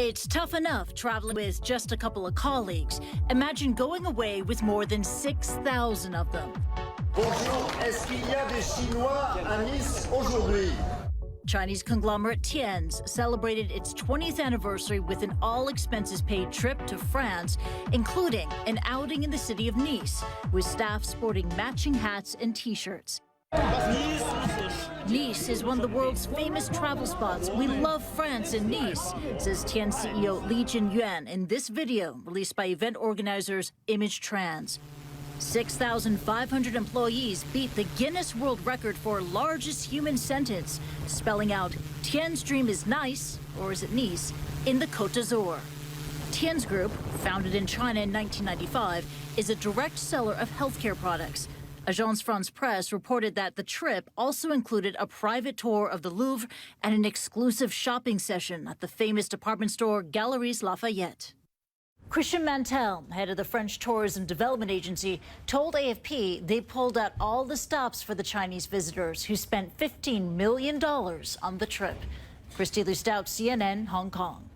It's tough enough traveling with just a couple of colleagues. Imagine going away with more than 6,000 of them. Bonjour, est-ce qu'il y a des Chinois à Nice aujourd'hui? Chinese conglomerate Tien's celebrated its 20th anniversary with an all-expenses-paid trip to France, including an outing in the city of Nice, with staff sporting matching hats and T-shirts. Nice is one of the world's famous travel spots. We love France and Nice, says Tian CEO Li Jinyuan in this video released by event organizers Image Trans. 6,500 employees beat the Guinness World Record for largest human sentence, spelling out Tien's dream is nice, or is it Nice, in the Côte d'Azur. Tien's Group, founded in China in 1995, is a direct seller of healthcare products. Agence France-Presse reported that the trip also included a private tour of the Louvre and an exclusive shopping session at the famous department store Galeries Lafayette. Christian Mantel, head of the French Tourism Development Agency, told AFP they pulled out all the stops for the Chinese visitors who spent $15 million on the trip. Christy Lou Stout, CNN, Hong Kong.